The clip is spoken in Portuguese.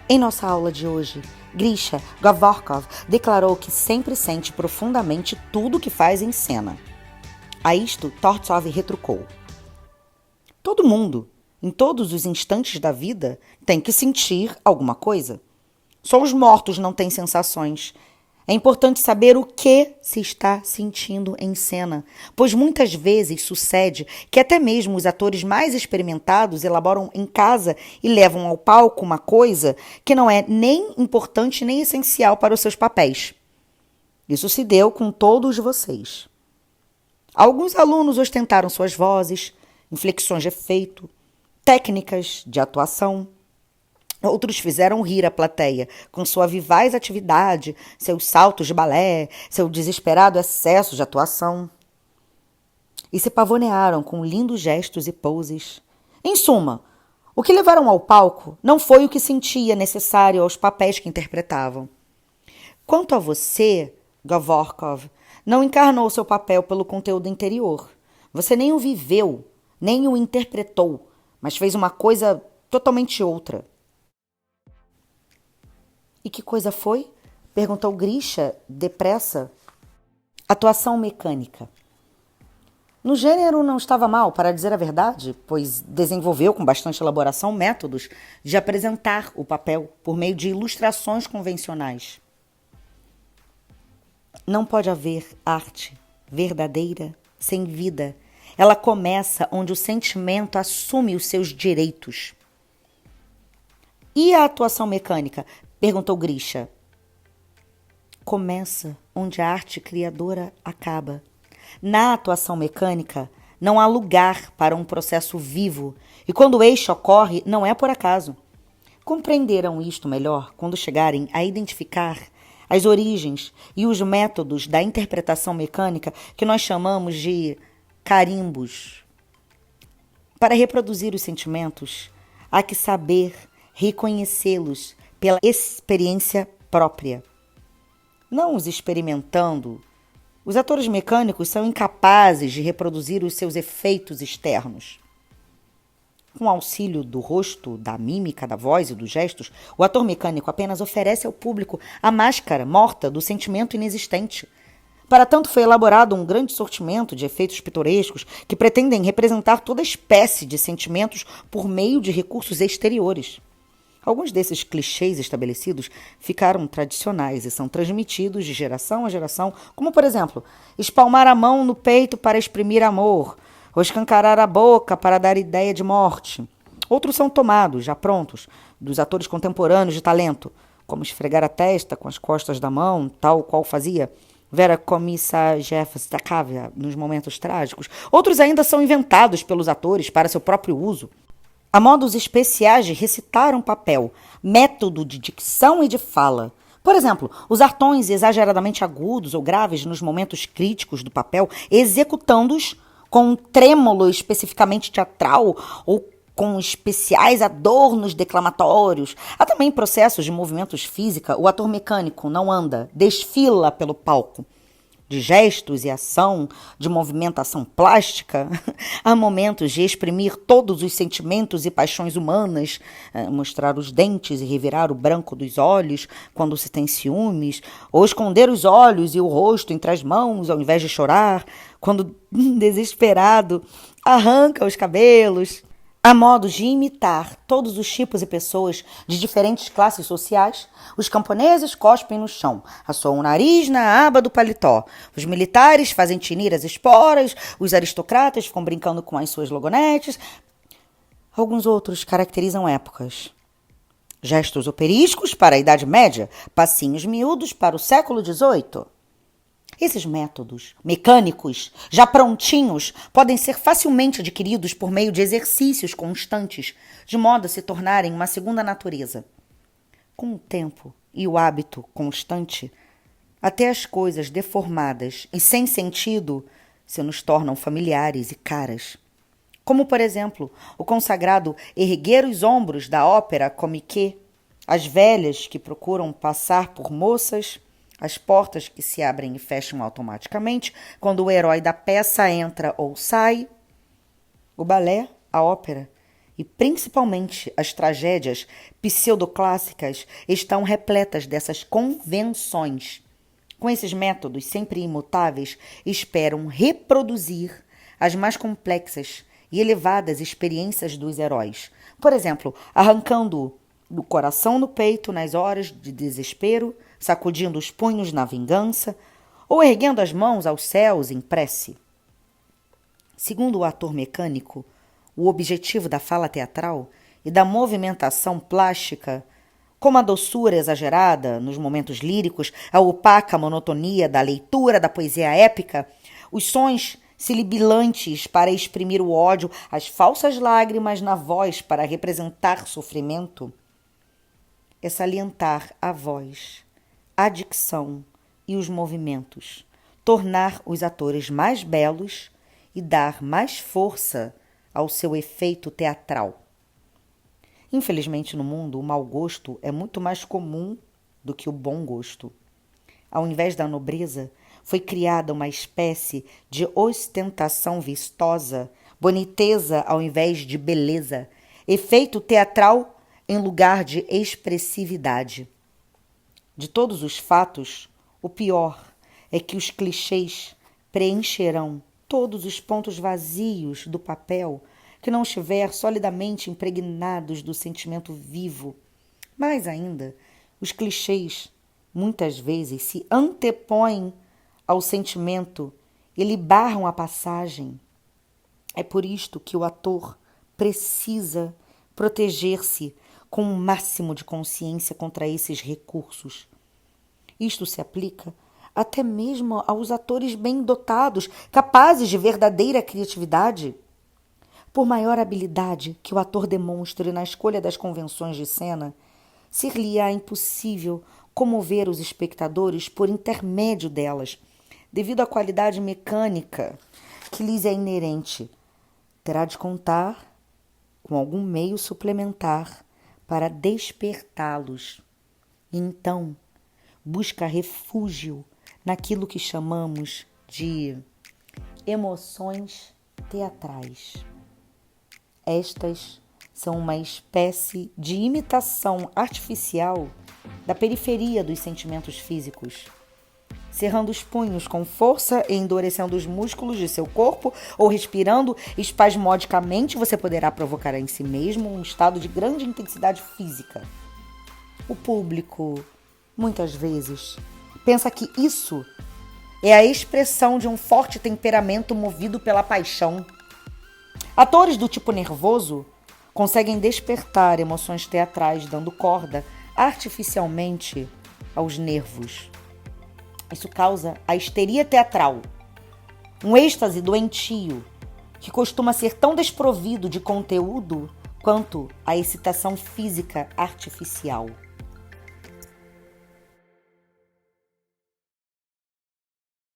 Em nossa aula de hoje, Grisha Gavorkov declarou que sempre sente profundamente tudo o que faz em cena. A isto, Tortsov retrucou: todo mundo, em todos os instantes da vida, tem que sentir alguma coisa. Só os mortos não têm sensações. É importante saber o que se está sentindo em cena, pois muitas vezes sucede que até mesmo os atores mais experimentados elaboram em casa e levam ao palco uma coisa que não é nem importante nem essencial para os seus papéis. Isso se deu com todos vocês. Alguns alunos ostentaram suas vozes, inflexões de efeito, técnicas de atuação. Outros fizeram rir a plateia com sua vivaz atividade, seus saltos de balé, seu desesperado excesso de atuação. E se pavonearam com lindos gestos e poses. Em suma, o que levaram ao palco não foi o que sentia necessário aos papéis que interpretavam. Quanto a você, Gavorkov, não encarnou seu papel pelo conteúdo interior. Você nem o viveu, nem o interpretou, mas fez uma coisa totalmente outra. E que coisa foi? Perguntou Grisha, depressa. Atuação mecânica. No gênero não estava mal, para dizer a verdade, pois desenvolveu com bastante elaboração métodos de apresentar o papel por meio de ilustrações convencionais. Não pode haver arte verdadeira sem vida. Ela começa onde o sentimento assume os seus direitos. E a atuação mecânica? Perguntou Grisha. Começa onde a arte criadora acaba. Na atuação mecânica, não há lugar para um processo vivo, e quando o eixo ocorre, não é por acaso. Compreenderão isto melhor quando chegarem a identificar as origens e os métodos da interpretação mecânica que nós chamamos de carimbos. Para reproduzir os sentimentos, há que saber reconhecê-los pela experiência própria. Não os experimentando, os atores mecânicos são incapazes de reproduzir os seus efeitos externos. Com o auxílio do rosto, da mímica, da voz e dos gestos, o ator mecânico apenas oferece ao público a máscara morta do sentimento inexistente. Para tanto, foi elaborado um grande sortimento de efeitos pitorescos que pretendem representar toda espécie de sentimentos por meio de recursos exteriores. Alguns desses clichês estabelecidos ficaram tradicionais e são transmitidos de geração a geração, como, por exemplo, espalmar a mão no peito para exprimir amor, ou escancarar a boca para dar ideia de morte. Outros são tomados, já prontos, dos atores contemporâneos de talento, como esfregar a testa com as costas da mão, tal qual fazia Vera Komissarjevskaya nos momentos trágicos. Outros ainda são inventados pelos atores para seu próprio uso. Há modos especiais de recitar um papel, método de dicção e de fala. Por exemplo, usar tons exageradamente agudos ou graves nos momentos críticos do papel, executando-os com um trêmulo especificamente teatral ou com especiais adornos declamatórios. Há também processos de movimentos física. O ator mecânico não anda, desfila pelo palco. De gestos e ação, de movimentação plástica, há momentos de exprimir todos os sentimentos e paixões humanas, mostrar os dentes e revirar o branco dos olhos quando se tem ciúmes, ou esconder os olhos e o rosto entre as mãos ao invés de chorar, quando, desesperado, arranca os cabelos. Há modos de imitar todos os tipos e pessoas de diferentes classes sociais. Os camponeses cospem no chão, assoam o nariz na aba do paletó. Os militares fazem tinir as esporas, os aristocratas ficam brincando com as suas logonetes. Alguns outros caracterizam épocas. Gestos operísticos para a Idade Média, passinhos miúdos para o século XVIII. Esses métodos mecânicos, já prontinhos, podem ser facilmente adquiridos por meio de exercícios constantes, de modo a se tornarem uma segunda natureza. Com o tempo e o hábito constante, até as coisas deformadas e sem sentido se nos tornam familiares e caras. Como, por exemplo, o consagrado erguer os ombros da ópera comique, as velhas que procuram passar por moças, as portas que se abrem e fecham automaticamente quando o herói da peça entra ou sai. O balé, a ópera e principalmente as tragédias pseudoclássicas estão repletas dessas convenções. Com esses métodos sempre imutáveis, esperam reproduzir as mais complexas e elevadas experiências dos heróis. Por exemplo, arrancando do coração no peito nas horas de desespero, sacudindo os punhos na vingança ou erguendo as mãos aos céus em prece. Segundo o ator mecânico, o objetivo da fala teatral e da movimentação plástica, como a doçura exagerada nos momentos líricos, a opaca monotonia da leitura da poesia épica, os sons sibilantes para exprimir o ódio, as falsas lágrimas na voz para representar sofrimento, é salientar a voz, a dicção e os movimentos, tornar os atores mais belos e dar mais força ao seu efeito teatral. Infelizmente, no mundo, o mau gosto é muito mais comum do que o bom gosto. Ao invés da nobreza, foi criada uma espécie de ostentação vistosa, boniteza ao invés de beleza, efeito teatral em lugar de expressividade. De todos os fatos, o pior é que os clichês preencherão todos os pontos vazios do papel que não estiver solidamente impregnados do sentimento vivo. Mais ainda, os clichês muitas vezes se antepõem ao sentimento e lhe barram a passagem. É por isto que o ator precisa proteger-se com o máximo de consciência contra esses recursos. Isto se aplica até mesmo aos atores bem dotados, capazes de verdadeira criatividade. Por maior habilidade que o ator demonstre na escolha das convenções de cena, ser-lhe-á impossível comover os espectadores por intermédio delas, devido à qualidade mecânica que lhes é inerente. Terá de contar com algum meio suplementar para despertá-los. Então, busca refúgio naquilo que chamamos de emoções teatrais. Estas são uma espécie de imitação artificial da periferia dos sentimentos físicos. Cerrando os punhos com força e endurecendo os músculos de seu corpo ou respirando espasmodicamente, você poderá provocar em si mesmo um estado de grande intensidade física. O público, muitas vezes, pensa que isso é a expressão de um forte temperamento movido pela paixão. Atores do tipo nervoso conseguem despertar emoções teatrais dando corda artificialmente aos nervos. Isso causa a histeria teatral, um êxtase doentio que costuma ser tão desprovido de conteúdo quanto a excitação física artificial.